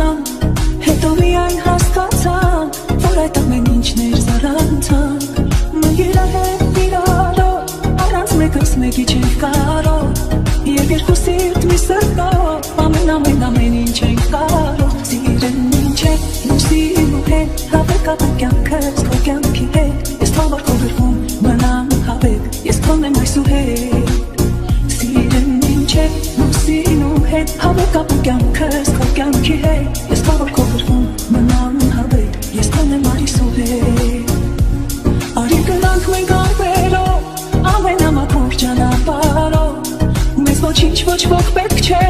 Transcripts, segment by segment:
անգամ հետո միայն հասկացամ, որ այդ ամեն ինչն էր զառանցանք։ Մենք իրար հետ իրարով առանց մեկս մեկի չենք կարող, երբ երկու սիրտ մի սրտով ամեն ինչ ենք կարող։ Սիրեն ինչ է լուսինու հետ, հավեք ապեն կյանքս քո կյանքի հետ, ես թող որ քո գրվում մնամ հավեք, ես քոն եմ այս ու հետ։ Սիրեն ինչ է լուսինու հետ, հավեք ապեն կյանքս քո կյանքի հետ, ես թող որ քո գրվում մնամ հավեք, ես քոն եմ այս ու հետ։ Արի գնանք մենք արվերով, ամենամաքուր ճանապարհով, մեզ ոչինչ ոչ ոք պետք չէ,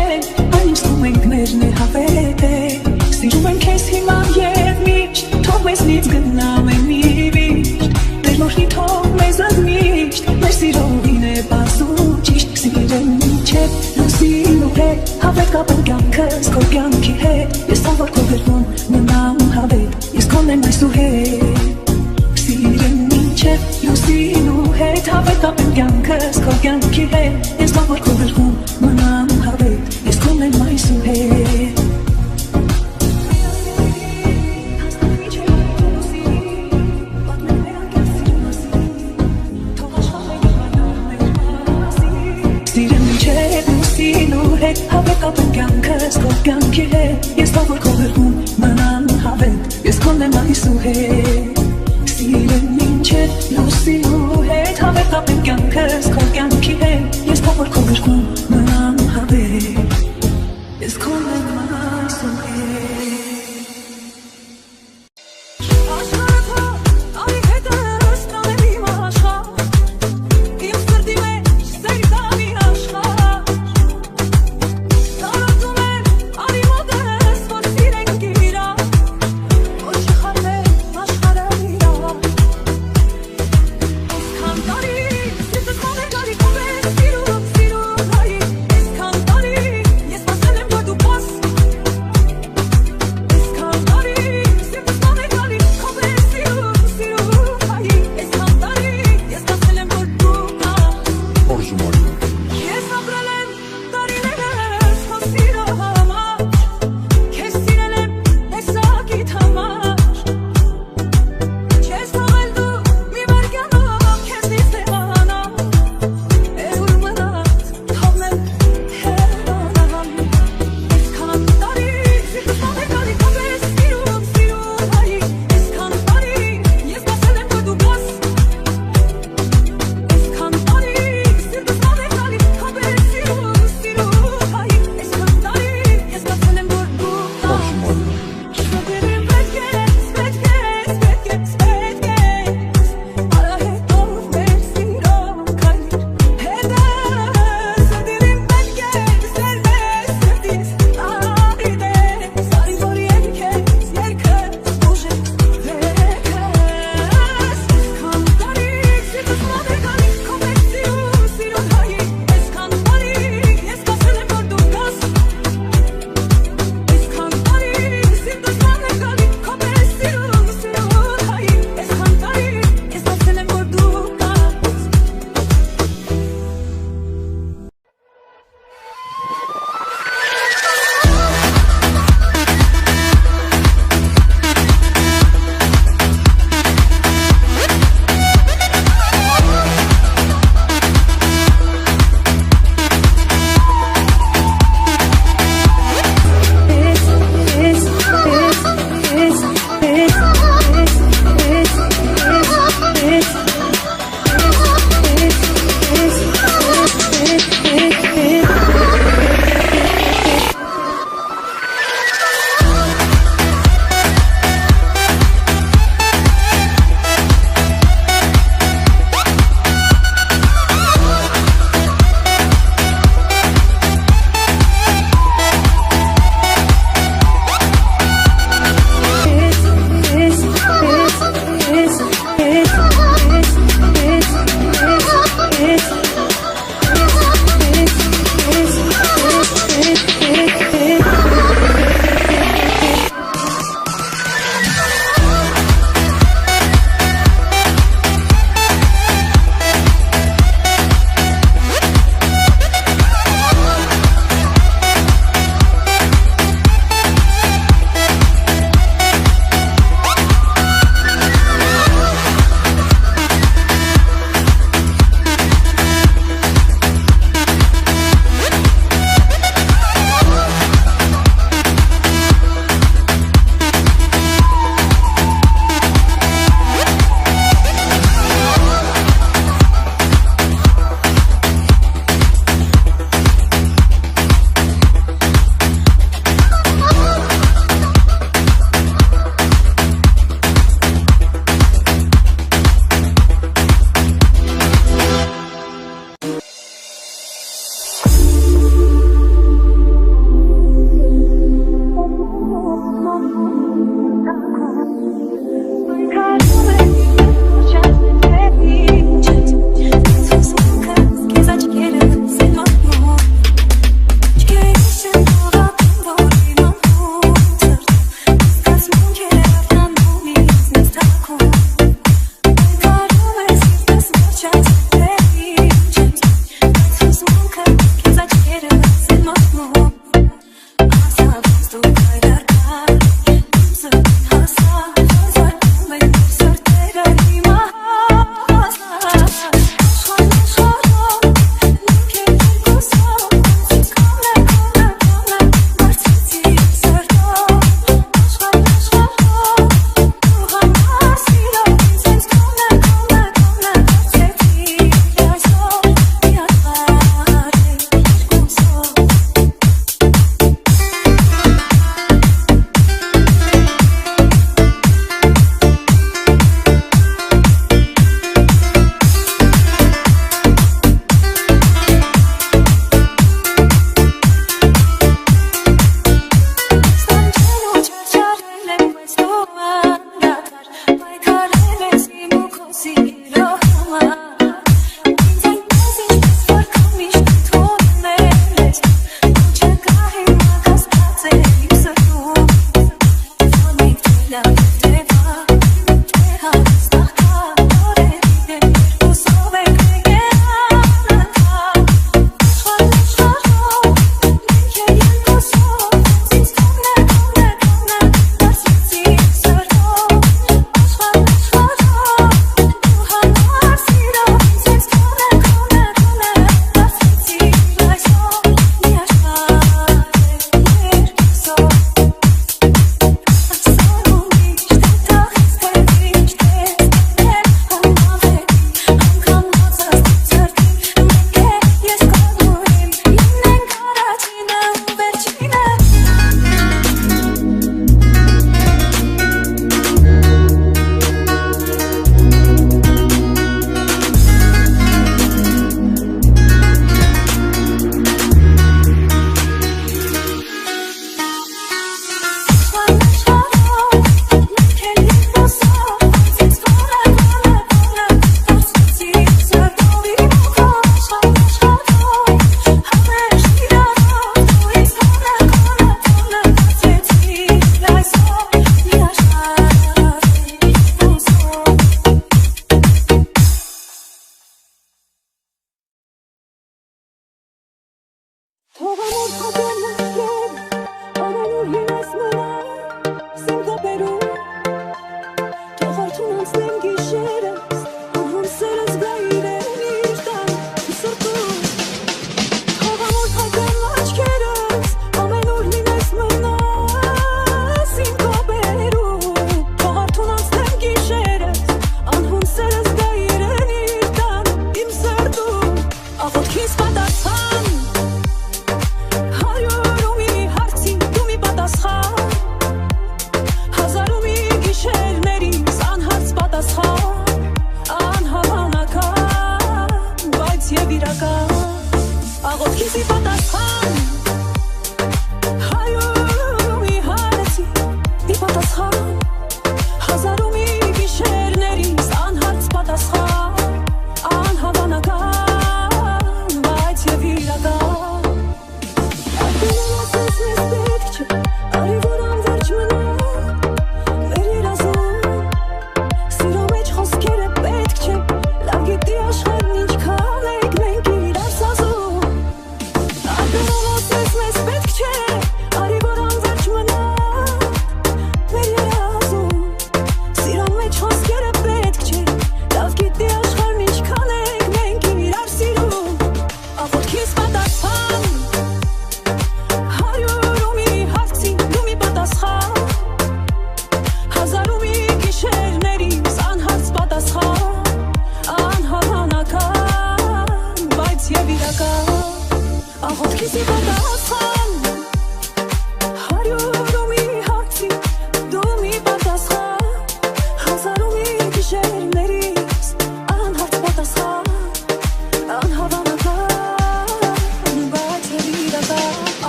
այն ստում ենք ներն է հավետ է։ Սիրում ենք քեզ հիմա և միշտ, թող մեզնից գնամ մի վիշտ, Տեր մորհի թող մեզ միշտ, մեր սիրողին է բազու ճիշտ։ Սիրեն ինչ է լուսինու հետ, հավեք ապեն կյանքս քո կյանքի հետ, ես թող որ քո գրվում մնամ հավետ, ես քոն եմ այս ու հետ։ Սիրեն ինչ է լուսինու հետ, հավեք ապեն կյանքս քո կյանքի հետ, ես թող որ քո գրվում մնամ հավետ, ես քոն եմ այս ու հետ։ Հավեք ապեն կյանքս քո կյանքի հետ, ես թող որ քո գրվում մնամ հավետ, ես քոն եմ այս ու հետ։ Սիրեն ինչ է լուսինու հետ, հավեք ապեն կյանքս քո կյանքի հետ, ես թող որ քո գրվում մնամ հավետ, ես քոն եմ այս ու հետ։ Come on.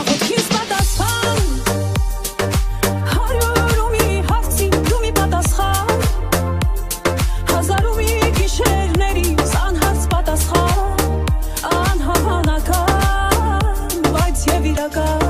աղոթքիս պատասխան հարյուր ու մի հարցի դու մի պատասխան հազար ու մի գիշերներից անհարց պատասխան անհավանական բայց և իրական